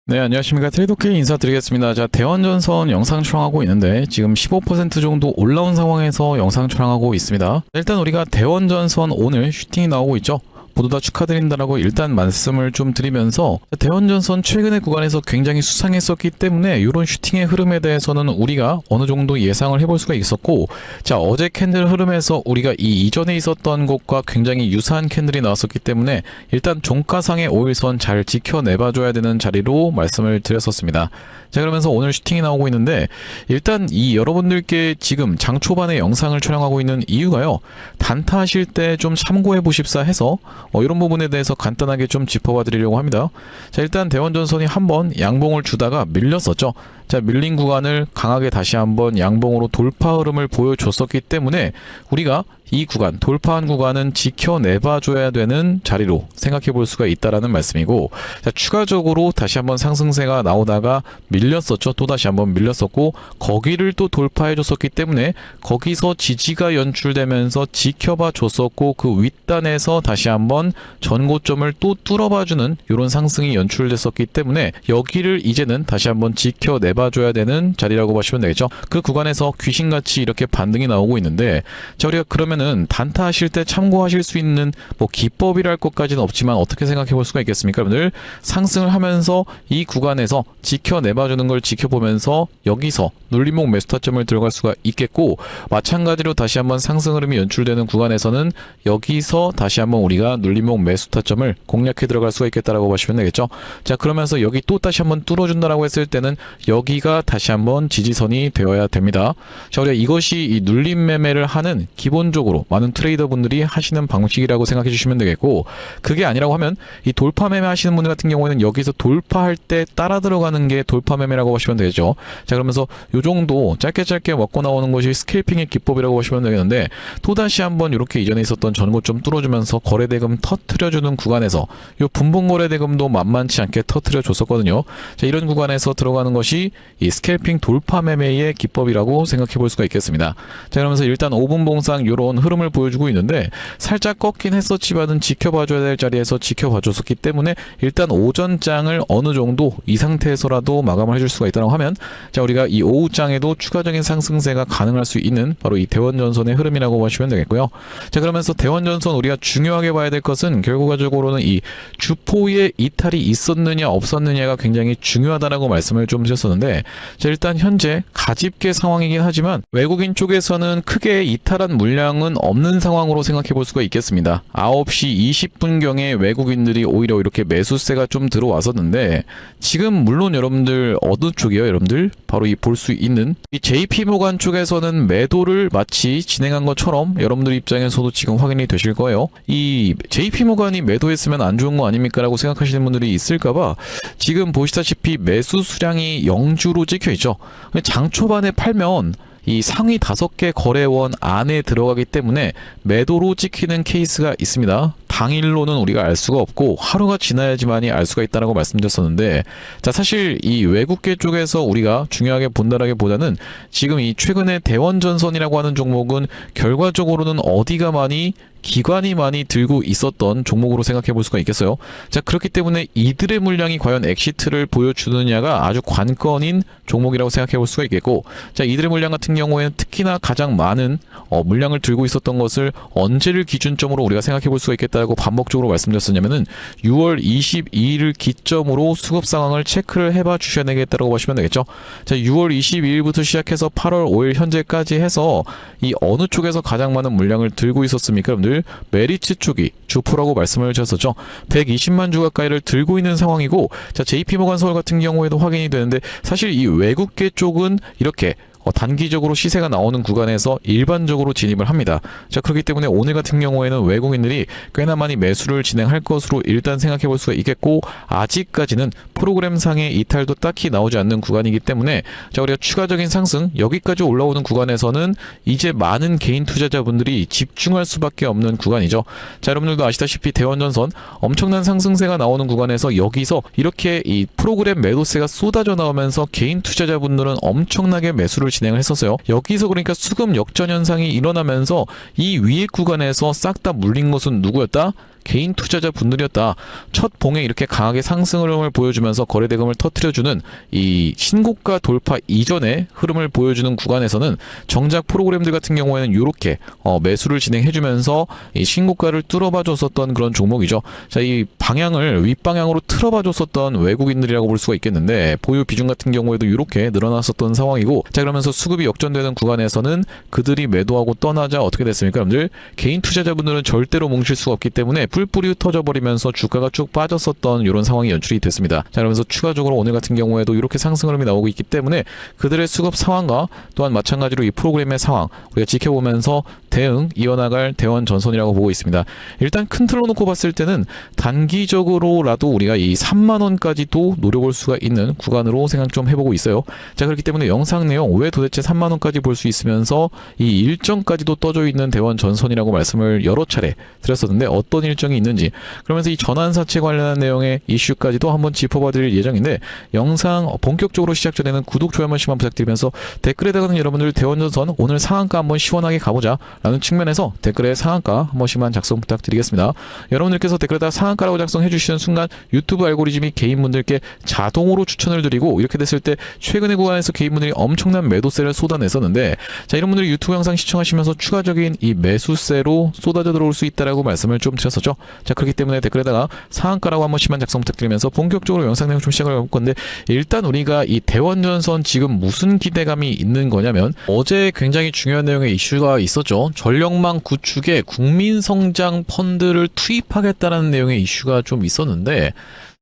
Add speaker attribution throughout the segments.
Speaker 1: 네, 안녕하십니까. 트레이더K 인사드리겠습니다. 자, 대원전선 영상 촬영하고 있는데 지금 15% 정도 올라온 상황에서 영상 촬영하고 있습니다. 일단 우리가 대원전선 오늘 슈팅이 나오고 있죠. 모두 다 축하드린다라고 일단 말씀을 좀 드리면서 대원전선 최근의 구간에서 굉장히 수상했었기 때문에 이런 슈팅의 흐름에 대해서는 우리가 어느 정도 예상을 해볼 수가 있었고, 자, 어제 캔들 흐름에서 우리가 이 이전에 있었던 것과 굉장히 유사한 캔들이 나왔었기 때문에 일단 종가상의 5일선 잘 지켜내봐줘야 되는 자리로 말씀을 드렸었습니다. 자, 그러면서 오늘 슈팅이 나오고 있는데 일단 이 여러분들께 지금 장 초반에 영상을 촬영하고 있는 이유가요, 단타 하실 때 좀 참고해 보십사 해서 이런 부분에 대해서 간단하게 좀 짚어봐 드리려고 합니다. 자, 일단 대원전선이 한번 양봉을 주다가 밀렸었죠. 자, 밀린 구간을 강하게 다시 한번 양봉으로 돌파 흐름을 보여줬었기 때문에 우리가 이 구간, 돌파한 구간은 지켜내봐 줘야 되는 자리로 생각해 볼 수가 있다라는 말씀이고, 자, 추가적으로 다시 한번 상승세가 나오다가 밀렸었죠. 또 다시 한번 밀렸었고, 거기를 또 돌파해 줬었기 때문에 거기서 지지가 연출되면서 지켜봐 줬었고, 그 윗단에서 다시 한번 전고점을 또 뚫어봐 주는 이런 상승이 연출됐었기 때문에 여기를 이제는 다시 한번 지켜내봐 줘야 되는 자리라고 보시면 되겠죠. 그 구간에서 귀신같이 이렇게 반등이 나오고 있는데, 자, 우리가 그러면은 단타 하실 때 참고하실 수 있는 뭐 기법이랄 것까지는 없지만 어떻게 생각해 볼 수가 있겠습니까? 여러분들 상승을 하면서 이 구간에서 지켜내봐 주는 걸 지켜보면서 여기서 눌림목 매수 타점을 들어갈 수가 있겠고, 마찬가지로 다시 한번 상승 흐름이 연출되는 구간에서는 여기서 다시 한번 우리가 눌림목 매수 타점을 공략해 들어갈 수가 있겠다라고 보시면 되겠죠. 자, 그러면서 여기 또 다시 한번 뚫어준다라고 했을 때는 여기가 다시 한번 지지선이 되어야 됩니다. 자, 우리가 이것이 이 눌림 매매를 하는 기본적으로 많은 트레이더 분들이 하시는 방식이라고 생각해 주시면 되겠고, 그게 아니라고 하면 이 돌파 매매 하시는 분들 같은 경우에는 여기서 돌파할 때 따라 들어가는 게 돌파 매매라고 보시면 되죠. 자, 그러면서 요 정도 짧게 먹고 나오는 것이 스캘핑의 기법이라고 보시면 되겠는데, 또다시 한번 이렇게 이전에 있었던 전고점 뚫어주면서 거래대금 터트려주는 구간에서 요 분봉 거래대금도 만만치 않게 터트려 줬었거든요. 자, 이런 구간에서 들어가는 것이 이 스캘핑 돌파 매매의 기법이라고 생각해 볼 수가 있겠습니다. 자, 그러면서 일단 5분 봉상 요런 흐름을 보여주고 있는데 살짝 꺾긴 했었지만은 지켜봐줘야 될 자리에서 지켜봐줬었기 때문에 일단 오전장을 어느 정도 이 상태에서라도 마감을 해줄 수가 있다고 하면, 자, 우리가 이 오후장에도 추가적인 상승세가 가능할 수 있는 바로 이 대원전선의 흐름이라고 보시면 되겠고요. 자, 그러면서 대원전선 우리가 중요하게 봐야 될 것은 결과적으로는 이 주포의 이탈이 있었느냐 없었느냐가 굉장히 중요하다라고 말씀을 좀 드렸었는데, 자, 일단 현재 가집계 상황이긴 하지만 외국인 쪽에서는 크게 이탈한 물량은 없는 상황으로 생각해 볼 수가 있겠습니다. 9시 20분경에 외국인들이 오히려 이렇게 매수세가 좀 들어왔었는데, 지금 물론 여러분들 어느 쪽이요? 여러분들 바로 이 볼 수 있는 이 JP모간 쪽에서는 매도를 마치 진행한 것처럼 여러분들 입장에서도 지금 확인이 되실 거예요. 이 JP모간이 매도했으면 안 좋은 거 아닙니까? 라고 생각하시는 분들이 있을까봐 지금 보시다시피 매수 수량이 0주로 찍혀 있죠. 장 초반에 팔면 이 상위 5개 거래원 안에 들어가기 때문에 매도로 찍히는 케이스가 있습니다. 당일로는 우리가 알 수가 없고 하루가 지나야지만이 알 수가 있다고 말씀드렸었는데, 자, 사실 이 외국계 쪽에서 우리가 중요하게 본다라기보다는 지금 이 최근에 대원전선이라고 하는 종목은 결과적으로는 어디가 많이 기관이 많이 들고 있었던 종목으로 생각해 볼 수가 있겠어요. 자, 그렇기 때문에 이들의 물량이 과연 엑시트를 보여주느냐가 아주 관건인 종목이라고 생각해 볼 수가 있겠고, 자, 이들의 물량 같은 경우에는 특히나 가장 많은 물량을 들고 있었던 것을 언제를 기준점으로 우리가 생각해 볼 수가 있겠다고 반복적으로 말씀드렸었냐면은 6월 22일을 기점으로 수급 상황을 체크를 해봐 주셔야 되겠다고 보시면 되겠죠. 자, 6월 22일부터 시작해서 8월 5일 현재까지 해서 이 어느 쪽에서 가장 많은 물량을 들고 있었습니까? 여러분들 메리츠 쪽이 주포라고 말씀을 드렸었죠. 120만 주 가까이를 들고 있는 상황이고, 자, JP모간 서울 같은 경우에도 확인이 되는데, 사실 이 외국계 쪽은 이렇게 단기적으로 시세가 나오는 구간에서 일반적으로 진입을 합니다. 자, 그렇기 때문에 오늘 같은 경우에는 외국인들이 꽤나 많이 매수를 진행할 것으로 일단 생각해 볼 수가 있겠고, 아직까지는 프로그램상의 이탈도 딱히 나오지 않는 구간이기 때문에, 자, 우리가 추가적인 상승 여기까지 올라오는 구간에서는 이제 많은 개인 투자자분들이 집중할 수밖에 없는 구간이죠. 자, 여러분들도 아시다시피 대원전선 엄청난 상승세가 나오는 구간에서 여기서 이렇게 이 프로그램 매도세가 쏟아져 나오면서 개인 투자자분들은 엄청나게 매수를 진행을 했었어요. 여기서 그러니까 수급 역전 현상이 일어나면서 이 위에 구간에서 싹 다 물린 것은 누구였다? 개인 투자자 분들이었다. 첫 봉에 이렇게 강하게 상승 흐름을 보여주면서 거래 대금을 터뜨려주는 이 신고가 돌파 이전의 흐름을 보여주는 구간에서는 정작 프로그램들 같은 경우에는 이렇게 매수를 진행해주면서 이 신고가를 뚫어봐 줬었던 그런 종목이죠. 자, 이 방향을 윗방향으로 틀어봐 줬었던 외국인들이라고 볼 수가 있겠는데 보유 비중 같은 경우에도 이렇게 늘어났었던 상황이고, 자, 그러면서 수급이 역전되는 구간에서는 그들이 매도하고 떠나자 어떻게 됐습니까? 여러분들 개인 투자자분들은 절대로 뭉칠 수가 없기 때문에 뿔뿔이 흩어져 버리면서 주가가 쭉 빠졌었던 이런 상황이 연출이 됐습니다. 자, 그러면서 추가적으로 오늘 같은 경우에도 이렇게 상승 흐름이 나오고 있기 때문에 그들의 수급 상황과 또한 마찬가지로 이 프로그램의 상황 우리가 지켜보면서 대응 이어나갈 대원 전선이라고 보고 있습니다. 일단 큰 틀로 놓고 봤을 때는 단기적으로라도 우리가 이 3만원까지도 노려볼 수가 있는 구간으로 생각 좀 해보고 있어요. 자, 그렇기 때문에 영상 내용 왜 도대체 3만원까지 볼 수 있으면서 이 일정까지도 떠져 있는 대원 전선이라고 말씀을 여러 차례 드렸었는데 어떤 일정이 있는지, 그러면서 이 전환사채 관련한 내용의 이슈까지도 한번 짚어봐 드릴 예정인데, 영상 본격적으로 시작 전에는 구독, 좋아요 한 번씩만 부탁드리면서 댓글에다가는 여러분들 대원 전선 오늘 상한가 한번 시원하게 가보자 라는 측면에서 댓글에 상한가 한 번씩만 작성 부탁드리겠습니다. 여러분들께서 댓글에다 상한가라고 작성해 주시는 순간 유튜브 알고리즘이 개인분들께 자동으로 추천을 드리고, 이렇게 됐을 때 최근의 구간에서 개인분들이 엄청난 매도세를 쏟아냈었는데, 자, 이런 분들이 유튜브 영상 시청하시면서 추가적인 이 매수세로 쏟아져 들어올 수 있다라고 말씀을 좀 드렸었죠. 자, 그렇기 때문에 댓글에다가 상한가라고 한 번씩만 작성 부탁드리면서 본격적으로 영상 내용 좀 시작을 해볼 건데, 일단 우리가 이 대원전선 지금 무슨 기대감이 있는 거냐면, 어제 굉장히 중요한 내용의 이슈가 있었죠. 전력망 구축에 국민성장 펀드를 투입하겠다라는 내용의 이슈가 좀 있었는데,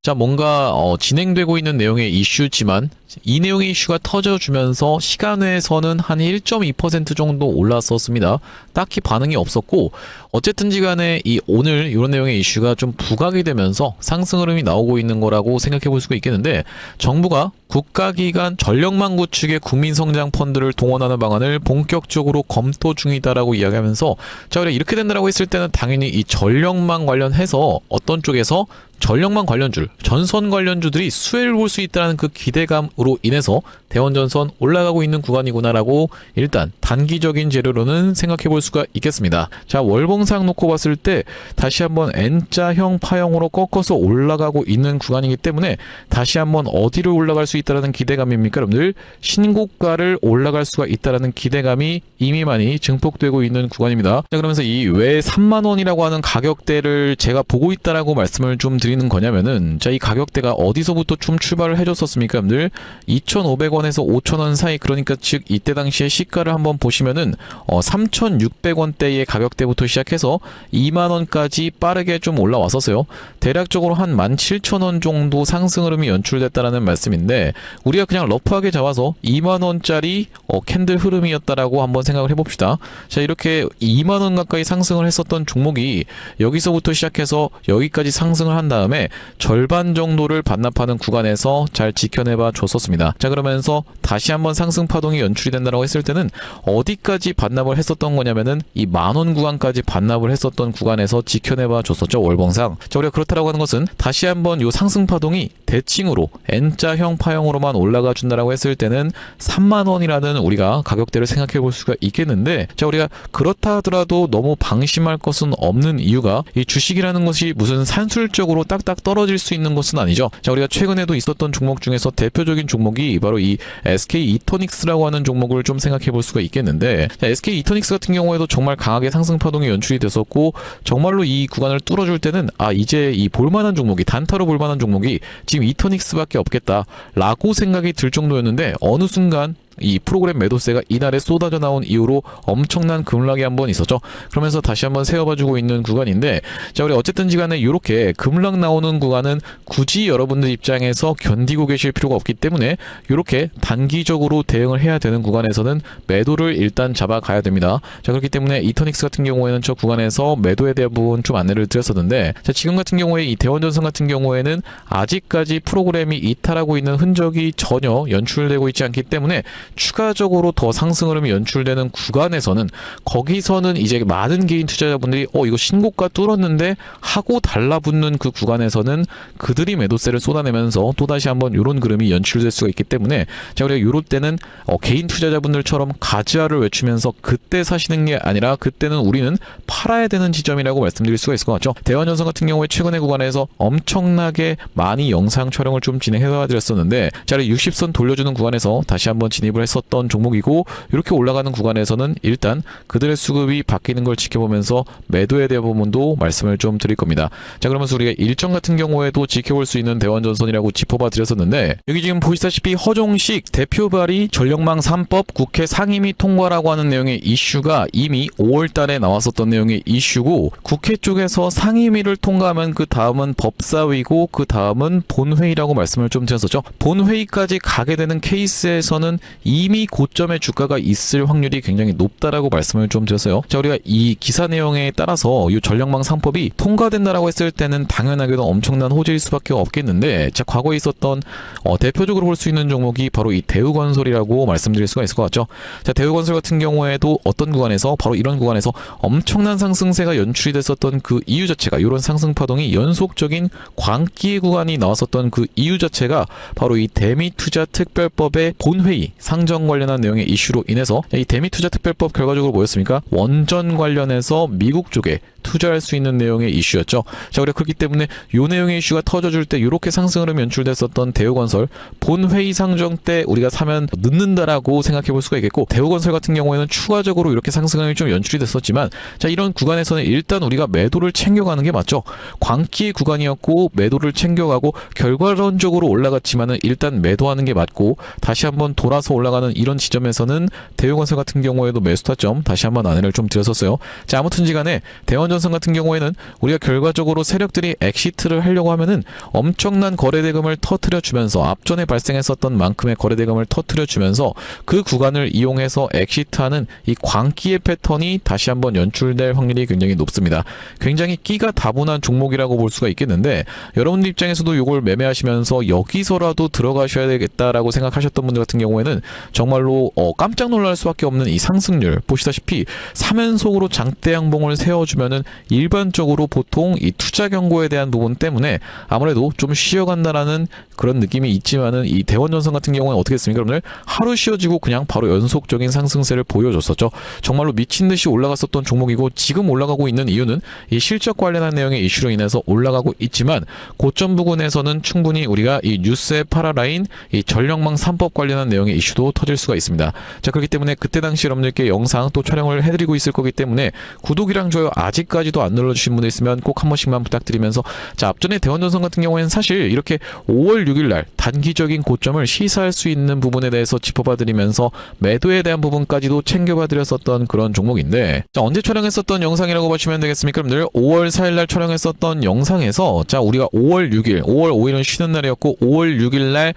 Speaker 1: 자, 뭔가 진행되고 있는 내용의 이슈지만 이 내용의 이슈가 터져주면서 시간외에서는 한 1.2% 정도 올랐었습니다. 딱히 반응이 없었고, 어쨌든지 간에 이 오늘 이런 내용의 이슈가 좀 부각이 되면서 상승 흐름이 나오고 있는 거라고 생각해 볼 수가 있겠는데, 정부가 국가기관 전력망 구축의 국민성장 펀드를 동원하는 방안을 본격적으로 검토 중이다라고 이야기하면서, 자, 그래 이렇게 된다라고 했을 때는 당연히 이 전력망 관련해서 어떤 쪽에서 전력망 관련주, 전선 관련주들이 수혜를 볼 수 있다는 그 기대감으로 인해서 대원전선 올라가고 있는 구간이구나라고 일단 단기적인 재료로는 생각해 볼 수가 있겠습니다. 자, 월봉상 놓고 봤을 때 다시 한번 N자형 파형으로 꺾어서 올라가고 있는 구간이기 때문에 다시 한번 어디를 올라갈 수 있다라는 기대감입니까, 여러분들? 신고가를 올라갈 수가 있다라는 기대감이 이미 많이 증폭되고 있는 구간입니다. 자, 그러면서 이 왜 3만원이라고 하는 가격대를 제가 보고 있다라고 말씀을 좀 드리는 거냐면은, 자, 이 가격대가 어디서부터 좀 출발을 해줬었습니까, 여러분들? 2,500원에서 5,000원 사이, 그러니까 즉 이때 당시에 시가를 한번 보시면은 3,600원대의 가격대부터 시작해서 2만원까지 빠르게 좀 올라왔었어요. 대략적으로 한 17,000원 정도 상승 흐름이 연출됐다라는 말씀인데, 우리가 그냥 러프하게 잡아서 2만원짜리 캔들 흐름이었다라고 한번 생각을 해봅시다. 자, 이렇게 2만원 가까이 상승을 했었던 종목이 여기서부터 시작해서 여기까지 상승을 한 다음에 절반 정도를 반납하는 구간에서 잘 지켜내봐 줬었습니다. 자, 그러면서 다시 한번 상승 파동이 연출이 된다고 했을 때는 어디까지 반납을 했었던 거냐면은 이 만원 구간까지 반납을 했었던 구간에서 지켜내봐 줬었죠, 월봉상. 자, 우리가 그렇다라고 하는 것은 다시 한번 요 상승 파동이 대칭으로 N자형 파형으로만 올라가 준다라고 했을 때는 3만원이라는 우리가 가격대를 생각해 볼 수가 있겠는데, 자, 우리가 그렇다 하더라도 너무 방심할 것은 없는 이유가, 이 주식이라는 것이 무슨 산술적으로 딱딱 떨어질 수 있는 것은 아니죠. 자, 우리가 최근에도 있었던 종목 중에서 대표적인 종목이 바로 이 SK 이토닉스라고 하는 종목을 좀 생각해 볼 수가 있겠는데, 자, SK 이토닉스 같은 경우에도 정말 강하게 상승 파동이 연출이 됐었고, 정말로 이 구간을 뚫어줄 때는 이제 이 볼만한 종목이, 단타로 볼만한 종목이 지금 이토닉스밖에 없겠다라고 생각이 들 정도였는데, 어느 순간 이 프로그램 매도세가 이날에 쏟아져 나온 이후로 엄청난 급락이 한번 있었죠. 그러면서 다시 한번 세워봐주고 있는 구간인데, 자, 우리 어쨌든지 간에 이렇게 급락 나오는 구간은 굳이 여러분들 입장에서 견디고 계실 필요가 없기 때문에 이렇게 단기적으로 대응을 해야 되는 구간에서는 매도를 일단 잡아가야 됩니다. 자, 그렇기 때문에 이토닉스 같은 경우에는 저 구간에서 매도에 대한 부분 좀 안내를 드렸었는데, 자, 지금 같은 경우에 이 대원전선 같은 경우에는 아직까지 프로그램이 이탈하고 있는 흔적이 전혀 연출되고 있지 않기 때문에 추가적으로 더 상승 흐름이 연출되는 구간에서는 거기서는 이제 많은 개인 투자자분들이 이거 신고가 뚫었는데 하고 달라붙는 그 구간에서는 그들이 매도세를 쏟아내면서 또다시 한번 이런 그림이 연출될 수가 있기 때문에 자, 우리가 이럴 때는 개인 투자자분들처럼 가즈아를 외치면서 그때 사시는 게 아니라 그때는 우리는 팔아야 되는 지점이라고 말씀드릴 수가 있을 것 같죠. 대원전선 같은 경우에 최근의 구간에서 엄청나게 많이 영상 촬영을 좀 진행해 드렸었는데 자, 60선 돌려주는 구간에서 다시 한번 진입을 했었던 종목이고 이렇게 올라가는 구간에서는 일단 그들의 수급이 바뀌는 걸 지켜보면서 매도에 대한 부분도 말씀을 좀 드릴 겁니다. 자, 그러면서 우리가 일정 같은 경우에도 지켜볼 수 있는 대원전선이라고 짚어봐 드렸었는데 여기 지금 보시다시피 허종식 대표 발의 전력망 3법 국회 상임위 통과라고 하는 내용의 이슈가 이미 5월 달에 나왔었던 내용의 이슈고 국회 쪽에서 상임위를 통과하면 그 다음은 법사위고 그 다음은 본회의라고 말씀을 좀 드렸었죠. 본회의까지 가게 되는 케이스에서는 이미 고점의 주가가 있을 확률이 굉장히 높다라고 말씀을 좀 드렸어요. 자, 우리가 이 기사 내용에 따라서 이 전력망 3법이 통과된다라고 했을 때는 당연하게도 엄청난 호재일 수밖에 없겠는데 자, 과거에 있었던 대표적으로 볼 수 있는 종목이 바로 이 대우건설이라고 말씀드릴 수가 있을 것 같죠. 자, 대우건설 같은 경우에도 어떤 구간에서 바로 이런 구간에서 엄청난 상승세가 연출이 됐었던 그 이유 자체가 이런 상승 파동이 연속적인 광기의 구간이 나왔었던 그 이유 자체가 바로 이 대미투자특별법의 본회의 상정 관련한 내용의 이슈로 인해서 이 대미투자특별법 결과적으로 뭐였습니까? 원전 관련해서 미국 쪽에 투자할 수 있는 내용의 이슈였죠. 자, 우리가 그렇기 때문에 이 내용의 이슈가 터져줄 때 이렇게 상승으로 연출됐었던 대우건설 본회의 상정 때 우리가 사면 늦는다라고 생각해 볼 수가 있겠고 대우건설 같은 경우에는 추가적으로 이렇게 상승이 좀 연출이 됐었지만 자, 이런 구간에서는 일단 우리가 매도를 챙겨가는 게 맞죠. 광기의 구간이었고 매도를 챙겨가고 결과론적으로 올라갔지만은 일단 매도하는 게 맞고 다시 한번 돌아서 올라가는 이런 지점에서는 대우건설 같은 경우에도 매수 타점 다시 한번 안내를 좀 드렸었어요. 자, 아무튼지간에 대원전선 같은 경우에는 우리가 결과적으로 세력들이 엑시트를 하려고 하면은 엄청난 거래대금을 터트려 주면서 앞전에 발생했었던 만큼의 거래대금을 터트려 주면서 그 구간을 이용해서 엑시트하는 이 광기의 패턴이 다시 한번 연출될 확률이 굉장히 높습니다. 굉장히 끼가 다분한 종목이라고 볼 수가 있겠는데 여러분들 입장에서도 이걸 매매하시면서 여기서라도 들어가셔야 되겠다라고 생각하셨던 분들 같은 경우에는 정말로 깜짝 놀랄 수밖에 없는 이 상승률 보시다시피 3연속으로 장대 양봉을 세워주면은 일반적으로 보통 이 투자 경고에 대한 부분 때문에 아무래도 좀 쉬어간다라는 그런 느낌이 있지만은 이 대원전선 같은 경우는 어떻게 했습니까? 여러분들 하루 쉬어지고 그냥 바로 연속적인 상승세를 보여줬었죠. 정말로 미친듯이 올라갔었던 종목이고 지금 올라가고 있는 이유는 이 실적 관련한 내용의 이슈로 인해서 올라가고 있지만 고점 부근에서는 충분히 우리가 이 뉴스의 파라라인 이 전력망 3법 관련한 내용의 이슈도 터질 수가 있습니다. 자, 그렇기 때문에 그때 당시 여러분들께 영상 또 촬영을 해드리고 있을 거기 때문에 구독이랑 좋아요 아직까지도 안 눌러주신 분들 있으면 꼭 한 번씩만 부탁드리면서 자, 앞전에 대원전선 같은 경우에는 사실 이렇게 5월 6일 날 단기적인 고점을 시사할 수 있는 부분에 대해서 짚어봐드리면서 매도에 대한 부분까지도 챙겨봐드렸었던 그런 종목인데 자, 언제 촬영했었던 영상이라고 보시면 되겠습니까? 여러분들 5월 4일 날 촬영했었던 영상에서 자, 우리가 5월 6일 5월 5일은 쉬는 날이었고 5월 6일 날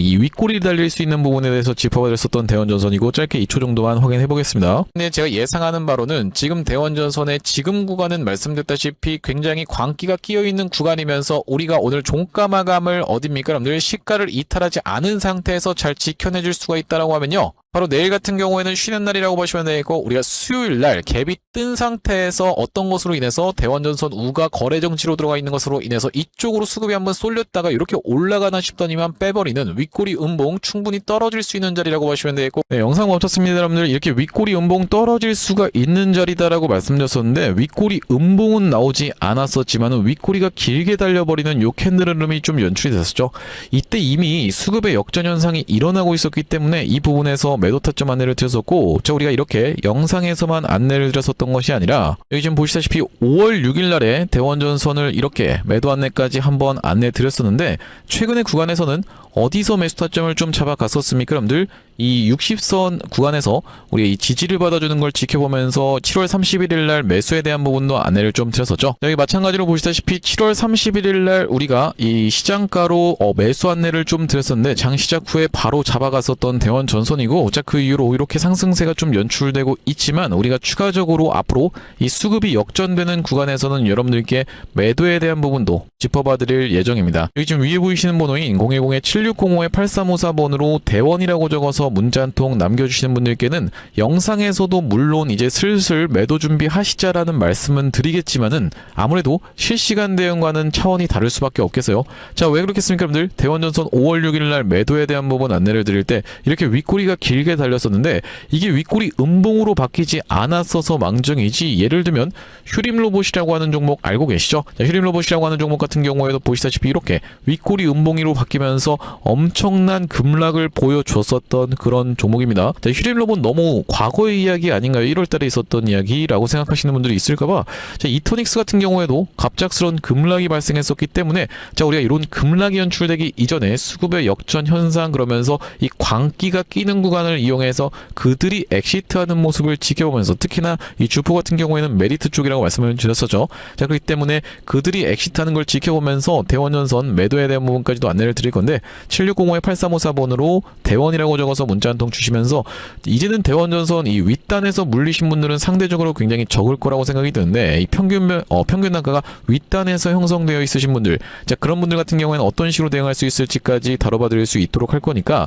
Speaker 1: 이 윗꼬리 달릴 수 있는 부분에 대해서 짚어봐드렸었던 대원전선이고 짧게 2초 정도만 확인해 보겠습니다. 근데 제가 예상하는 바로는 지금 대원전선의 지금 구간은 말씀드렸다시피 굉장히 광기가 끼어있는 구간이면서 우리가 오늘 종가 마감을 어딥니까? 여러분들 시가를 이탈하지 않은 상태에서 잘 지켜내줄 수가 있다라고 하면요. 바로 내일 같은 경우에는 쉬는 날이라고 보시면 되겠고 우리가 수요일 날 갭이 뜬 상태에서 어떤 것으로 인해서 대원전선 우가 거래 정지로 들어가 있는 것으로 인해서 이쪽으로 수급이 한번 쏠렸다가 이렇게 올라가나 싶더니만 빼버리는 윗꼬리 음봉 충분히 떨어질 수 있는 자리라고 보시면 되겠고 네, 영상 멈췄습니다. 여러분들 이렇게 윗꼬리 음봉 떨어질 수가 있는 자리다라고 말씀드렸었는데 윗꼬리 음봉은 나오지 않았었지만은 윗꼬리가 길게 달려버리는 요 캔들 흐름이 좀 연출이 됐었죠. 이때 이미 수급의 역전 현상이 일어나고 있었기 때문에 이 부분에서 매도 타점 안내를 드렸었고 자, 우리가 이렇게 영상에서만 안내를 드렸었던 것이 아니라 여기 지금 보시다시피 5월 6일 날에 대원전선을 이렇게 매도 안내까지 한번 안내 드렸었는데 최근의 구간에서는 어디서 매수 타점을 좀 잡아갔었습니까? 여러분들 이 60선 구간에서 우리 이 지지를 받아주는 걸 지켜보면서 7월 31일 날 매수에 대한 부분도 안내를 좀 드렸었죠. 여기 마찬가지로 보시다시피 7월 31일 날 우리가 이 시장가로 매수 안내를 좀 드렸었는데 장 시작 후에 바로 잡아갔었던 대원전선이고 자, 그 이후로 이렇게 상승세가 좀 연출되고 있지만 우리가 추가적으로 앞으로 이 수급이 역전되는 구간에서는 여러분들께 매도에 대한 부분도 짚어봐드릴 예정입니다. 여기 지금 위에 보이시는 번호인 010-7605-8354번으로 대원이라고 적어서 문자 한 통 남겨주시는 분들께는 영상에서도 물론 이제 슬슬 매도 준비하시자라는 말씀은 드리겠지만은 아무래도 실시간 대응과는 차원이 다를 수밖에 없겠어요. 자, 왜 그렇겠습니까, 여러분들? 대원전선 5월 6일날 매도에 대한 부분 안내를 드릴 때 이렇게 윗꼬리가 길게 달렸었는데 이게 윗꼬리 음봉으로 바뀌지 않았어서 망정이지, 예를 들면 휴림로봇이라고 하는 종목 알고 계시죠? 자, 휴림로봇이라고 하는 종목 같은 경우에도 보시다시피 이렇게 윗꼬리 음봉이로 바뀌면서 엄청난 급락을 보여줬었던 그런 종목입니다. 자, 휴림로봇 너무 과거의 이야기 아닌가요? 1월달에 있었던 이야기라고 생각하시는 분들이 있을까봐. 자, 이토닉스 같은 경우에도 갑작스런 급락이 발생했었기 때문에 자, 우리가 이런 급락이 연출되기 이전에 수급의 역전 현상, 그러면서 이 광기가 끼는 구간을 이용해서 그들이 엑시트하는 모습을 지켜보면서, 특히나 이 주포 같은 경우에는 메리트 쪽이라고 말씀을 드렸었죠. 자, 그렇기 때문에 그들이 엑시트하는 걸 지켜보면서 대원전선 매도에 대한 부분까지도 안내를 드릴 건데 7605-8354번으로 대원이라고 적어서 문자 한 통 주시면서 이제는 대원전선 이 윗단에서 물리신 분들은 상대적으로 굉장히 적을 거라고 생각이 드는데 이 평균 단가가 윗단에서 형성되어 있으신 분들, 자, 그런 분들 같은 경우에는 어떤 식으로 대응할 수 있을지까지 다뤄봐 드릴 수 있도록 할 거니까,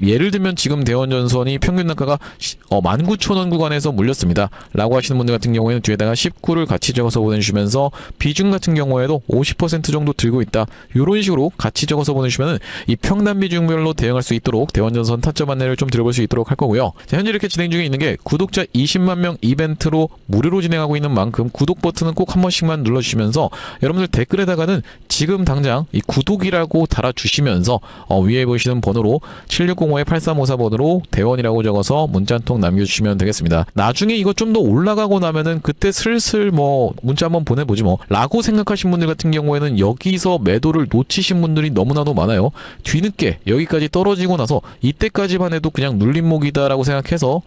Speaker 1: 예를 들면 지금 대원전선이 평균 단가가 19,000원 구간에서 물렸습니다 라고 하시는 분들 같은 경우에는 뒤에다가 19를 같이 적어서 보내주시면서 비중 같은 경우에도 50% 정도 들고 있다, 이런 식으로 같이 적어서 보내주시면 이 평단 비중별로 대응할 수 있도록 대원전선 타점 안내를 좀 들어볼 수 있도록 할 거고요. 자, 현재 이렇게 진행 중에 있는 게 구독자 20만 명 이벤트로 무료로 진행하고 있는 만큼 구독 버튼은 꼭 한 번씩만 눌러주시면서 여러분들 댓글에다가는 지금 당장 이 구독이라고 달아주시면서 위에 보시는 번호로 7605-8354번으로 대원이라고 적어서 문자 한 통 남겨주시면 되겠습니다. 나중에 이거 좀 더 올라가고 나면은 그때 슬슬 뭐 문자 한번 보내보지 뭐 라고 생각하신 분들 같은 경우에는 여기서 매도를 놓치신 분들이 너무나도 많아요. 뒤늦게 여기까지 떨어지고 나서 이때까지만 해도 그냥 눌림목이다 라고 생각해서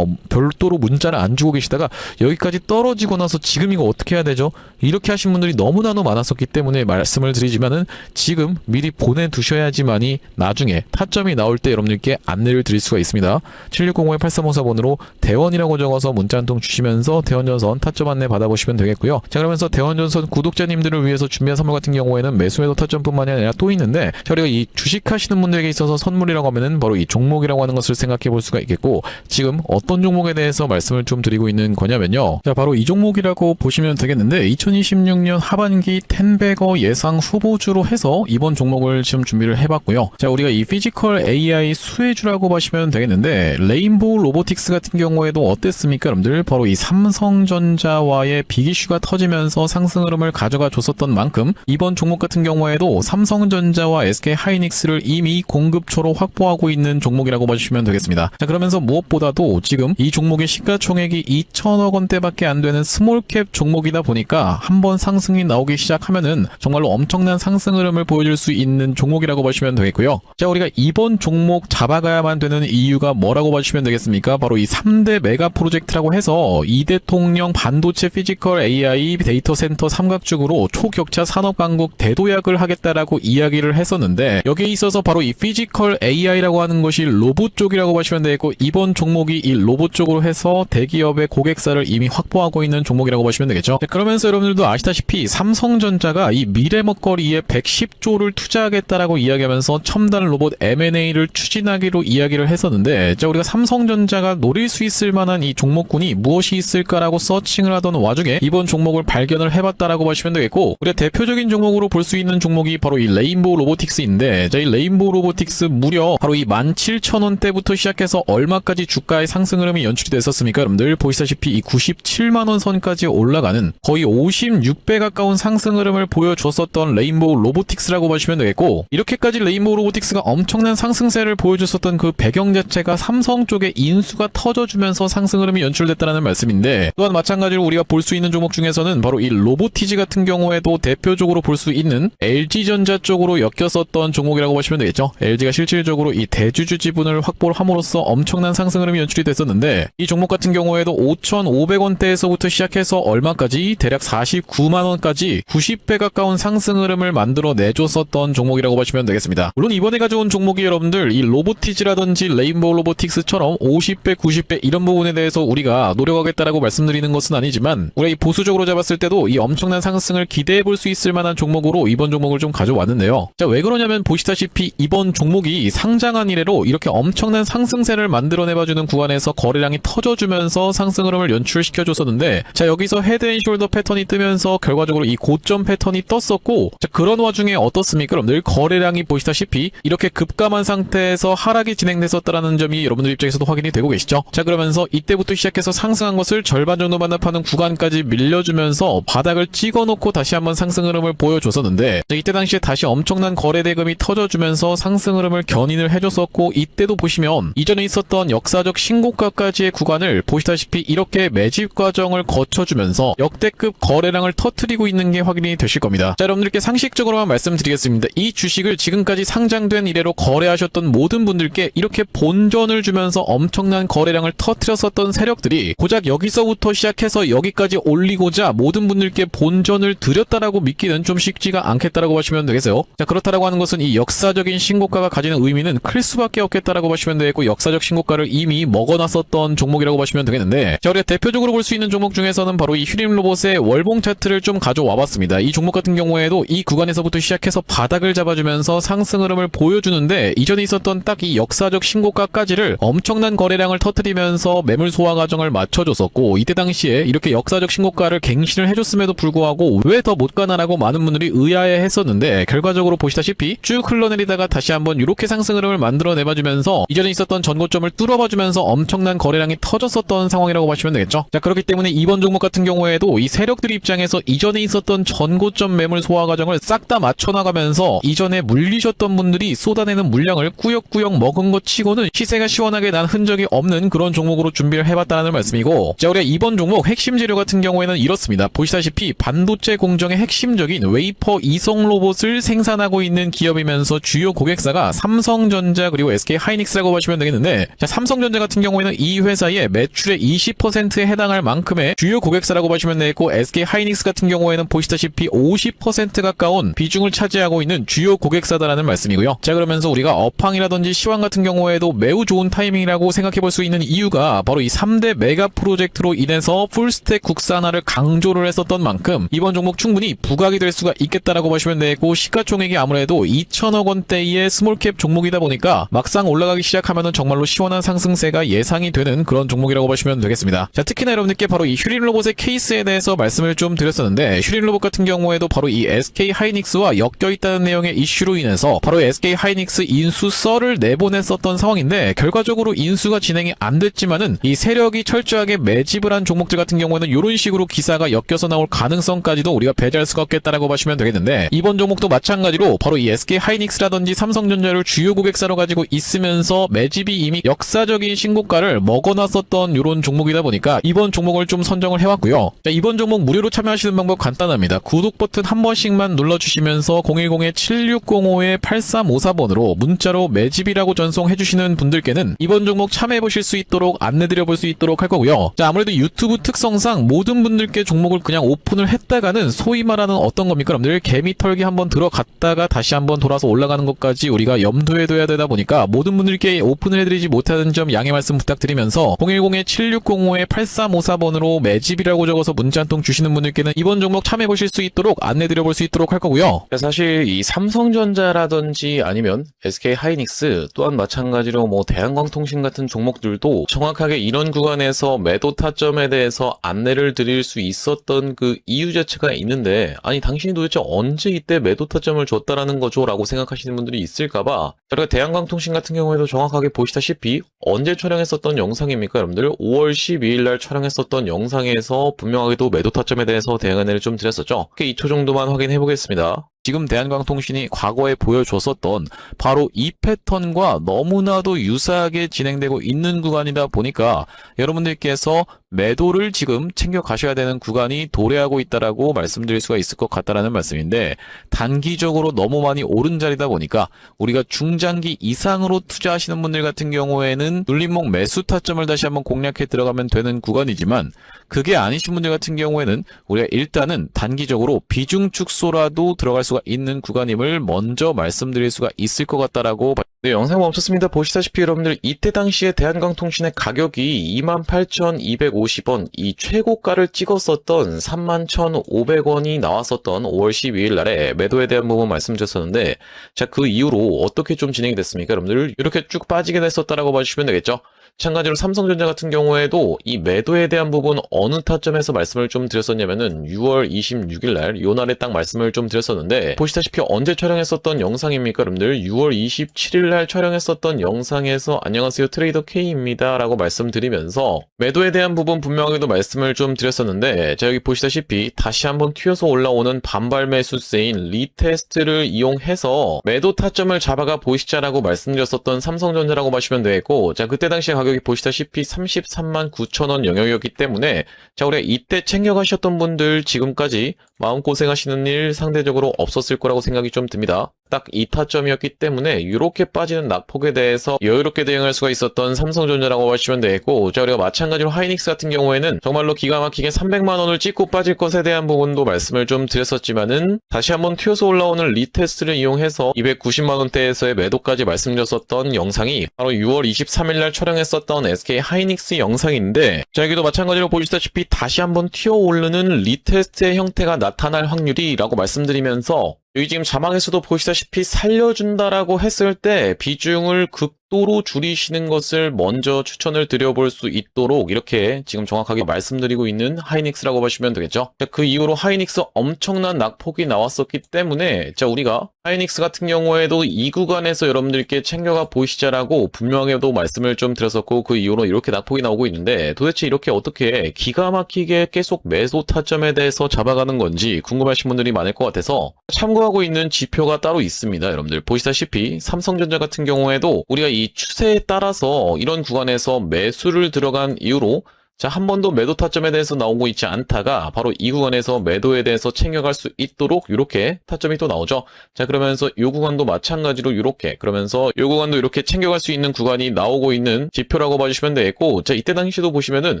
Speaker 1: 별도로 문자를 안 주고 계시다가 여기까지 떨어지고 나서 지금 이거 어떻게 해야 되죠? 이렇게 하신 분들이 너무나도 많았었기 때문에 말씀을 드리지만은 지금 미리 보내두셔야지만이 나중에 타점이 나올 때 여러분들께 안내를 드릴 수가 있습니다. 7605-8354번으로 대원이라고 적어서 문자 한 통 주시면서 대원전선 타점 안내 받아보시면 되겠고요. 자, 그러면서 대원전선 구독자님들을 위해서 준비한 선물 같은 경우에는 매수매도 타점뿐만이 아니라 또 있는데, 저희가 이 주식하시는 분들에게 있어서 선물이라고 하면은 바로 이 종목이라고 하는 것을 생각해 볼 수가 있겠고, 지금 어떤 종목에 대해서 말씀을 좀 드리고 있는 거냐면요. 자, 바로 이 종목이라고 보시면 되겠는데 2026년 하반기 텐베거 예상 후보주로 해서 이번 종목을 지금 준비를 해봤고요. 자, 우리가 이 피지컬 AI 수혜주라고 보시면 되겠는데 레인보우 로보틱스 같은 경우에도 어땠습니까, 여러분들? 바로 이 삼성전자와의 빅이슈가 터지면서 상승 흐름을 가져가 줬었던 만큼 이번 종목 같은 경우에도 삼성전자와 SK하이닉스를 이미 공급처로 확보하고 있는 종목이라고 봐주시면 되겠습니다. 자, 그러면서 무엇보다도 지금 이 종목의 시가총액이 2천억 원대밖에 안 되는 스몰캡 종목이다 보니까 한번 상승이 나오기 시작하면은 정말로 엄청난 상승 흐름을 보여줄 수 있는 종목이라고 보시면 되겠고요. 자, 우리가 이번 종목 잡아가야만 되는 이유가 뭐라고 봐주시면 되겠습니까? 바로 이 3대 메가 프로젝트라고 해서 이대통령 반도체 피지컬 AI 데이터 센터 삼각축으로 초격차 산업 강국 대도약을 하겠다라고 이야기를 했었는데, 여기에 있어서 바로 이 피지컬 AI라고 하는 것이 로봇 쪽이라고 보시면 되겠고, 이번 종목이 이 로봇 쪽으로 해서 대기업의 고객사를 이미 확보하고 있는 종목이라고 보시면 되겠죠. 자, 그러면서 여러분들도 아시다시피 삼성전자가 이 미래 먹거리에 110조를 투자하겠다라고 이야기하면서 첨단 로봇 M&A를 추진하기로 이야기를 했었는데, 자, 우리가 삼성전자가 노릴 수 있을 만한 이 종목군이 무엇이 있을까라고 서칭을 하던 와중에 이번 종목을 발견을 해봤다라고 보시면 되겠고, 우리가 대표적인 종목으로 볼 수 있는 종목이 바로 이 레인보우 로보틱스인데, 자, 이 레인보우 로보틱스 무려 바로 이 17,000원대부터 시작해서 얼마까지 주가의 상승 흐름이 연출이 됐었습니까, 여러분들? 보시다시피 이 97만원 선까지 올라가는 거의 56배 가까운 상승 흐름을 보여줬었던 레인보우 로보틱스라고 보시면 되겠고, 이렇게까지 레인보우 로보틱스가 엄청난 상승세를 보여줬었던 그 배경 자체가 삼성 쪽에 인수가 터져주면서 상승 흐름이 연출됐다는 말씀인데, 또한 마찬가지로 우리가 볼 수 있는 종목 중에서는 바로 이 로보티지 같은 경우에도 대표적으로 볼 수 있는 LG전자 쪽으로 엮였었던 종목이라고 보시면 되겠죠. LG가 실질적으로 이 대주주 지분을 확보를 함으로써 엄청난 상승 흐름이 연출이 됐었는데, 이 종목 같은 경우에도 5,500원대에서부터 시작해서 얼마까지 대략 49만원까지 90배 가까운 상승 흐름을 만들어 내줬었던 종목이라고 보시면 되겠습니다. 물론 이번에 가져온 종목이 여러분들 이 로보티지라든지 레인보우 로보틱스처럼 50배, 90배 이런 부분에 대해서 우리가 노력하겠다라고 말씀드리는 것은 아니지만, 우리가 이 보수적으로 잡았을 때도 이 엄청난 상승을 기대해 볼 수 있을 만한 종목으로 이번 종목을 좀 가져왔는데요. 자, 왜 그러냐면 보시다시피 이번 종목이 상장한 이래로 이렇게 엄청난 상승세를 만들어내봐주는 구간에서 거래량이 터져주면서 상승 흐름을 연출시켜줬었는데, 자, 여기서 헤드앤숄더 패턴이 뜨면서 결과적으로 이 고점 패턴이 떴었고, 자, 그런 와중에 어떻습니까? 여러분들 거래량이 보시다시피 이렇게 급감한 상태에서 하락이 진행됐었다라는 점이 여러분들 입장에서도 확인이 되고 계시죠? 자, 그러면서 이때부터 시작해서 상승한 것을 절반 정도 반납하는 구간까지 밀려주면서 바닥을 찍어놓고 다시 한번 상승 흐름을 보여줬었는데, 자, 이때 당시에 다시 엄청난 거래 대금이 터져주면서 상승 흐름을 견인을 해줬었고, 이때도 보시면 이전에 있었던 역사적 신고가까지의 구간을 보시다시피 이렇게 매집 과정을 거쳐주면서 역대급 거래량을 터뜨리고 있는 게 확인이 되실 겁니다. 자, 여러분들께 상식적으로만 말씀드리겠습니다. 이 주식을 지금까지 상장된 이래로 거래하셨던 모든 분들께 이렇게 본전을 주면서 엄청난 거래량을 터뜨렸었던 세력들이 고작 여기서부터 시작해서 여기까지 올리고자 모든 분들께 본전을 드렸다라고 믿기는 좀 쉽지가 않겠다라고 보시면 되겠어요. 자, 그렇다라고 하는 것은 이 역사적인 신고가가 가지는 의미는 클 수밖에 없겠다라고 보시면 되겠고, 역사적 신고가를 이미 먹어놨었던 종목이라고 보시면 되겠는데, 자, 우리가 대표적으로 볼 수 있는 종목 중에서는 바로 이 휴림로봇의 월봉 차트를 좀 가져와 봤습니다. 이 종목 같은 경우에도 이 구간에서부터 시작해서 바닥을 잡아주면서 상승 흐름을 보여주는데, 이전에 있었던 딱 이 역사적 신고가까지를 엄청난 거래량을 터뜨리면서 매물 소화 과정을 맞춰줬었고, 이때 당시에 이렇게 역사적 신고가를 갱신을 해줬음에도 불구하고 왜 더 못 가나라고 많은 분들이 의아해 했었는데, 결과적으로 보시다시피 쭉 흘러내리다가 다시 한번 이렇게 상승 흐름을 만들어내봐주면서 이전에 있었던 전고점을 뚫어봐주면서 엄청난 거래량이 터졌었던 상황이라고 보시면 되겠죠. 자, 그렇기 때문에 이번 종목 같은 경우에도 이 세력들 입장에서 이전에 있었던 전고점 매물 소화 과정을 싹 다 맞춰나가면서 이전에 물리셨던 분들이 쏟아내는 물량을 꾸역꾸역 먹은 것 치고는 시세가 시원하게 난 흔적이 없는 그런 종목으로 준비를 해봤다는 말씀이고, 자, 우리가 이번 종목 핵심 재료 같은 경우에는 이렇습니다. 보시다시피 반도체 공정의 핵심적인 웨이퍼 이성 로봇을 생산하고 있는 기업이면서 주요 고객사가 삼성전자 그리고 SK하이닉스라고 보시면 되겠는데, 자, 삼성전자 같은 경우에는 이 회사의 매출의 20%에 해당할 만큼의 주요 고객사라고 보시면 되겠고, SK하이닉스 같은 경우에는 보시다시피 50% 가까운 비중을 차지하고 있는 주요 고객사다라는 말씀이고요. 자, 그러면서 우리가 업황이라든지 시황 같은 경우에도 매우 좋은 타이밍이라고 생각해 볼 수 있는 이유가 바로 이 3대 메가 프로젝트로 인해서 풀스택 국산화를 강조를 했었던 만큼 이번 종목 충분히 부각이 될 수가 있겠다라고 보시면 되고, 시가총액이 아무래도 2천억 원대의 스몰캡 종목이다 보니까 막상 올라가기 시작하면은 정말로 시원한 상승세가 예상이 되는 그런 종목이라고 보시면 되겠습니다. 자, 특히나 여러분들께 바로 이 휴림로봇의 케이스에 대해서 말씀을 좀 드렸었는데, 휴림로봇 같은 경우에도 바로 이 SK하이닉스와 엮여있다는 내용의 이슈로 인해서 바로 SK하이닉스 인수 썰을 내보냈었던 상황인데, 결과적으로 인수가 진행이 안 됐지만은 이 세력이 철저하게 매집을 한 종목들 같은 경우에는 이런 식으로 기사가 엮여서 나올 가능성까지도 우리가 배제할 수가 없겠다라고 보시면 되겠는데, 이번 종목도 마찬가지로 바로 이 SK하이닉스라든지 삼성전자를 주요 고객사로 가지고 있으면서 매집이 이미 역사적인 신고가를 먹어놨었던 이런 종목이다 보니까 이번 종목을 좀 선정을 해왔고요. 자, 이번 종목 무료로 참여하시는 방법 간단합니다. 구독 버튼 한 번씩만 눌러주시면서 010-7605-8354번으로 문자로 매집이라고 전송해주시는 분들께는 이번 종목 참여해보실 수 있도록 안내드려볼 수 있도록 할 거고요. 자, 아무래도 유튜브 특성상 모든 분들께 종목을 그냥 오픈을 했다가는 소위 말하는 어떤 겁니까? 여러분들 개미 털기 한번 들어갔다가 다시 한번 돌아서 올라가는 것까지 우리가 염두에 둬야 되다 보니까 모든 분들께 오픈을 해드리지 못하는 점 양해 말씀 부탁드리면서 010-7605-8354번으로 매집이라고 적어서 문자 한 통 주시는 분들께는 이번 종목 참여해보실 수 있도록 안내드려볼 수 있도록 할 거고요.
Speaker 2: 사실 이 삼성전자라든지 아니면 SK하이닉스 또한 마찬가지로 뭐 대한광통신 같은 종목들도 정확하게 이런 구간에서 매도 타점에 대해서 안내를 드릴 수 있었던 그 이유 자체가 있는데, 아니 당신이 도대체 언제 이때 매도 타점을 줬다라는 거죠? 라고 생각하시는 분들이 있을까봐 저희가 대한광통신 같은 경우에도 정확하게 보시다시피 언제 촬영했었던 영상입니까? 여러분들 5월 12일 날 촬영했었던 영상에서 분명하게도 매도 타점에 대해서 대응 안내를 좀 드렸었죠. 2초 정도만 확인해 보겠습니다.
Speaker 1: 지금 대한광통신이 과거에 보여줬었던 바로 이 패턴과 너무나도 유사하게 진행되고 있는 구간이다 보니까 여러분들께서 매도를 지금 챙겨 가셔야 되는 구간이 도래하고 있다라고 말씀드릴 수가 있을 것 같다라는 말씀인데, 단기적으로 너무 많이 오른 자리다 보니까 우리가 중장기 이상으로 투자하시는 분들 같은 경우에는 눌림목 매수 타점을 다시 한번 공략해 들어가면 되는 구간이지만, 그게 아니신 분들 같은 경우에는 우리가 일단은 단기적으로 비중 축소라도 들어갈 수가 있는 구간임을 먼저 말씀드릴 수가 있을 것 같다라고
Speaker 2: 네, 영상 멈췄습니다. 보시다시피 여러분들 이때 당시에 대한광통신의 가격이 28,250원, 이 최고가를 찍었었던 31,500원이 나왔었던 5월 12일 날에 매도에 대한 부분 말씀드렸었는데, 자, 그 이후로 어떻게 좀 진행이 됐습니까? 여러분들 이렇게 쭉 빠지게 됐었다라고 봐주시면 되겠죠? 마찬가지로 삼성전자 같은 경우에도 이 매도에 대한 부분 어느 타점에서 말씀을 좀 드렸었냐면은 6월 26일 날, 요 날에 딱 말씀을 좀 드렸었는데, 보시다시피 언제 촬영했었던 영상입니까? 여러분들 6월 27일 날 촬영했었던 영상에서 안녕하세요 트레이더 K입니다 라고 말씀드리면서 매도에 대한 부분 분명하게도 말씀을 좀 드렸었는데, 자, 여기 보시다시피 다시 한번 튀어서 올라오는 반발 매수세인 리테스트를 이용해서 매도 타점을 잡아가 보시자라고 말씀드렸었던 삼성전자라고 보시면 되겠고, 자, 그때 당시 가격이 보시다시피 33만 9천원 영역이었기 때문에, 자, 우리가 이때 챙겨가셨던 분들 지금까지 마음고생하시는 일 상대적으로 없었을 거라고 생각이 좀 듭니다. 딱 이 타점이었기 때문에 이렇게 빠지는 낙폭에 대해서 여유롭게 대응할 수가 있었던 삼성전자라고 보시면 되겠고, 자, 우리가 마찬가지로 하이닉스 같은 경우에는 정말로 기가 막히게 300만원을 찍고 빠질 것에 대한 부분도 말씀을 좀 드렸었지만은 다시 한번 튀어서 올라오는 리테스트를 이용해서 290만원대에서의 매도까지 말씀드렸었던 영상이 바로 6월 23일 날 촬영했었던 SK 하이닉스 영상인데, 자, 여기도 마찬가지로 보시다시피 다시 한번 튀어 오르는 리테스트의 형태가 나타날 확률이라고 말씀드리면서, 여기 지금 자막에서도 보시다시피 살려준다라고 했을 때 비중을 극도로 줄이시는 것을 먼저 추천을 드려볼 수 있도록 이렇게 지금 정확하게 말씀드리고 있는 하이닉스라고 보시면 되겠죠. 자, 그 이후로 하이닉스 엄청난 낙폭이 나왔었기 때문에, 자, 우리가 하이닉스 같은 경우에도 이 구간에서 여러분들께 챙겨가 보시자라고 분명하게도 말씀을 좀 드렸었고, 그 이후로 이렇게 낙폭이 나오고 있는데, 도대체 이렇게 어떻게 기가 막히게 계속 매도 타점에 대해서 잡아가는 건지 궁금하신 분들이 많을 것 같아서 참고하고 있는 지표가 따로 있습니다. 여러분들 보시다시피 삼성전자 같은 경우에도 우리가 이 추세에 따라서 이런 구간에서 매수를 들어간 이후로, 자, 한 번도 매도 타점에 대해서 나오고 있지 않다가 바로 이 구간에서 매도에 대해서 챙겨갈 수 있도록 이렇게 타점이 또 나오죠. 자, 그러면서 이 구간도 마찬가지로 이렇게, 그러면서 이 구간도 이렇게 챙겨갈 수 있는 구간이 나오고 있는 지표라고 봐주시면 되겠고, 자, 이때 당시도 보시면은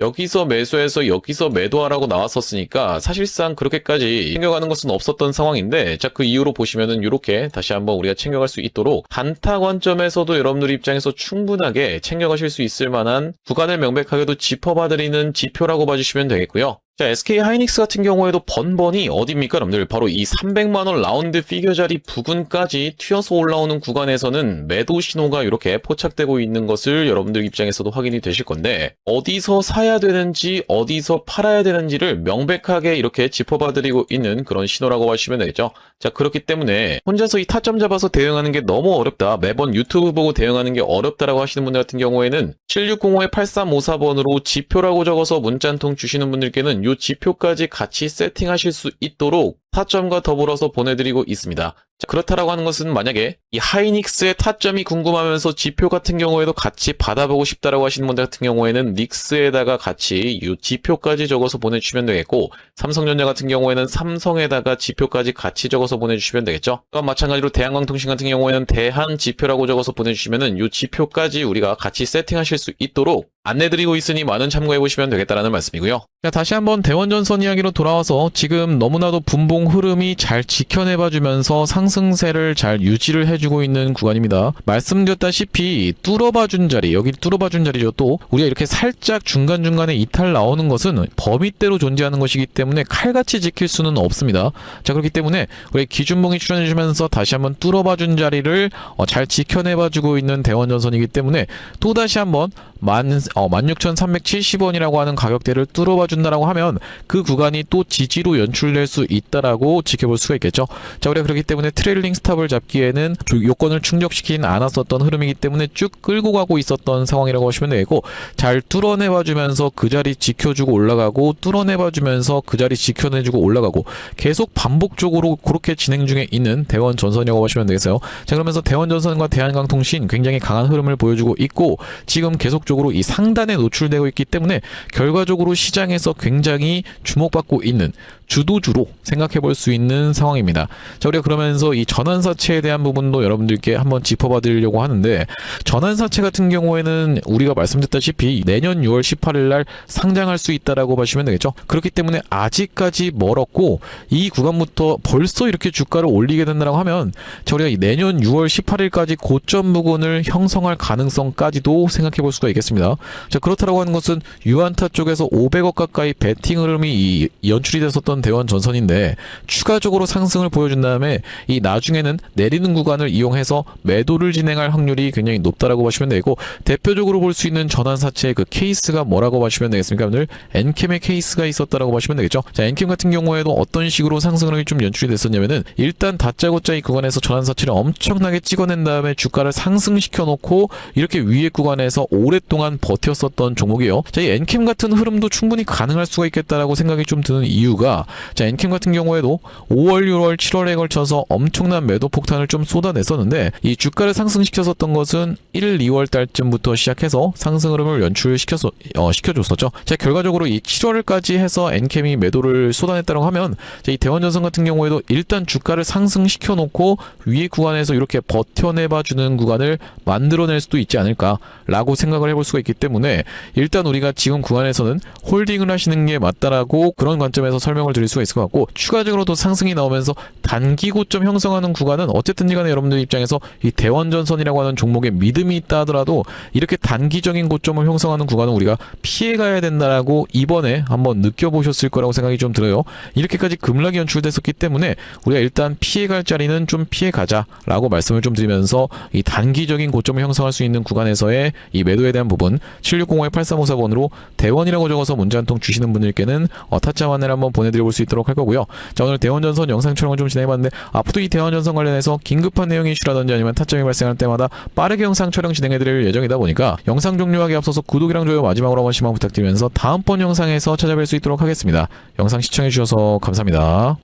Speaker 2: 여기서 매수해서 여기서 매도하라고 나왔었으니까 사실상 그렇게까지 챙겨가는 것은 없었던 상황인데, 자, 그 이후로 보시면은 이렇게 다시 한번 우리가 챙겨갈 수 있도록 단타 관점에서도 여러분들 입장에서 충분하게 챙겨가실 수 있을 만한 구간을 명백하게도 짚어봐드리는 지표라고 봐주시면 되겠고요. 자, SK 하이닉스 같은 경우에도 번번이 어디입니까, 여러분들? 바로 이 300만원 라운드 피겨 자리 부근까지 튀어서 올라오는 구간에서는 매도 신호가 이렇게 포착되고 있는 것을 여러분들 입장에서도 확인이 되실 건데, 어디서 사야 되는지 어디서 팔아야 되는지를 명백하게 이렇게 짚어봐드리고 있는 그런 신호라고 하시면 되겠죠. 자, 그렇기 때문에 혼자서 이 타점 잡아서 대응하는 게 너무 어렵다, 매번 유튜브 보고 대응하는 게 어렵다라고 하시는 분들 같은 경우에는 7605-8354번으로 지표라고 적어서 문자 한 통 주시는 분들께는 이 지표까지 같이 세팅하실 수 있도록 타점과 더불어서 보내드리고 있습니다. 자, 그렇다라고 하는 것은 만약에 이 하이닉스의 타점이 궁금하면서 지표 같은 경우에도 같이 받아보고 싶다라고 하시는 분들 같은 경우에는 닉스에다가 같이 이 지표까지 적어서 보내주시면 되겠고, 삼성전자 같은 경우에는 삼성에다가 지표까지 같이 적어서 보내주시면 되겠죠. 또한 마찬가지로 대한광통신 같은 경우에는 대한 지표라고 적어서 보내주시면은 이 지표까지 우리가 같이 세팅하실 수 있도록 안내드리고 있으니 많은 참고해보시면 되겠다라는 말씀이고요.
Speaker 1: 자, 다시 한번 대원전선 이야기로 돌아와서 지금 너무나도 분봉 흐름이 잘 지켜내봐주면서 상승세를 잘 유지를 해주고 있는 구간입니다. 말씀드렸다시피 뚫어봐준 자리, 여기 뚫어봐준 자리죠. 또 우리가 이렇게 살짝 중간중간에 이탈 나오는 것은 범위대로 존재하는 것이기 때문에 칼같이 지킬 수는 없습니다. 자, 그렇기 때문에 우리 기준봉이 출연해주면서 다시 한번 뚫어봐준 자리를 잘 지켜내봐주고 있는 대원전선이기 때문에 또다시 한번 16,370원이라고 하는 가격대를 뚫어봐준다라고 하면 그 구간이 또 지지로 연출될 수 있다라고 지켜볼 수가 있겠죠. 자, 우리가 그렇기 때문에 트레일링 스탑을 잡기에는 요건을 충족시키진 않았었던 흐름이기 때문에 쭉 끌고 가고 있었던 상황이라고 보시면 되고, 잘 뚫어내봐주면서 그 자리 지켜주고 올라가고, 뚫어내봐주면서 그 자리 지켜내주고 올라가고, 계속 반복적으로 그렇게 진행 중에 있는 대원전선이라고 보시면 되겠어요. 자, 그러면서 대원전선과 대한광통신 굉장히 강한 흐름을 보여주고 있고, 지금 계속적으로 이 상단에 노출되고 있기 때문에 결과적으로 시장에서 굉장히 주목받고 있는 주도주로 생각해 생각해 볼 수 있는 상황입니다. 자, 우리가 그러면서 이 전환사채에 대한 부분도 여러분들께 한번 짚어봐 드리려고 하는데, 전환사채 같은 경우에는 우리가 말씀드렸다시피 내년 6월 18일 날 상장할 수 있다라고 보시면 되겠죠. 그렇기 때문에 아직까지 멀었고 이 구간부터 벌써 이렇게 주가를 올리게 된다고 하면 우리가 이 내년 6월 18일까지 고점 부근을 형성할 가능성까지도 생각해 볼 수가 있겠습니다. 자, 그렇다라고 하는 것은 유안타 쪽에서 500억 가까이 베팅 흐름이 연출이 됐었던 대원 전선인데 추가적으로 상승을 보여준 다음에 이 나중에는 내리는 구간을 이용해서 매도를 진행할 확률이 굉장히 높다라고 보시면 되고, 대표적으로 볼 수 있는 전환사채의 그 케이스가 뭐라고 보시면 되겠습니까? 오늘 엔캠의 케이스가 있었다라고 보시면 되겠죠. 자, 엔캠 같은 경우에도 어떤 식으로 상승을 좀 연출이 됐었냐면은 일단 다짜고짜 이 구간에서 전환사채를 엄청나게 찍어낸 다음에 주가를 상승시켜 놓고 이렇게 위에 구간에서 오랫동안 버텼었던 종목이에요. 자, 이 엔캠 같은 흐름도 충분히 가능할 수가 있겠다라고 생각이 좀 드는 이유가, 자, 엔캠 같은 경우에도 5월, 6월, 7월에 걸쳐서 엄청난 매도 폭탄을 좀 쏟아냈었는데 이 주가를 상승시켰었던 것은 1, 2월 달쯤부터 시작해서 상승 흐름을 시켜줬었죠. 자, 결과적으로 이 7월까지 해서 엔캠이 매도를 쏟아냈다고 하면, 자, 이 대원전선 같은 경우에도 일단 주가를 상승시켜 놓고 위에 구간에서 이렇게 버텨내봐주는 구간을 만들어낼 수도 있지 않을까라고 생각을 해볼 수가 있기 때문에 일단 우리가 지금 구간에서는 홀딩을 하시는 게 맞다라고 그런 관점에서 설명을 드릴 수가 있을 것 같고, 추가적으로도 상승이 나오면서 단기 고점 형성하는 구간은 어쨌든 간에 여러분들 입장에서 이 대원전선이라고 하는 종목에 믿음이 있다 하더라도 이렇게 단기적인 고점을 형성하는 구간은 우리가 피해가야 된다라고 이번에 한번 느껴보셨을 거라고 생각이 좀 들어요. 이렇게까지 급락이 연출됐었기 때문에 우리가 일단 피해갈 자리는 좀 피해가자라고 말씀을 좀 드리면서 이 단기적인 고점을 형성할 수 있는 구간에서의 이 매도에 대한 부분 7605-8354번으로 대원이라고 적어서 문자 한 통 주시는 분들께는 타짜 환을 한번 보내드려볼 수 있도록 할 거고요. 자, 오늘 대원전선 영상 촬영을 좀 진행해봤는데 앞으로도 이 대원전선 관련해서 긴급한 내용 이슈라든지 아니면 타점이 발생할 때마다 빠르게 영상 촬영 진행해드릴 예정이다 보니까 영상 종료하기 앞서서 구독이랑 좋아요 마지막으로 한 번씩만 부탁드리면서 다음번 영상에서 찾아뵐 수 있도록 하겠습니다. 영상 시청해주셔서 감사합니다.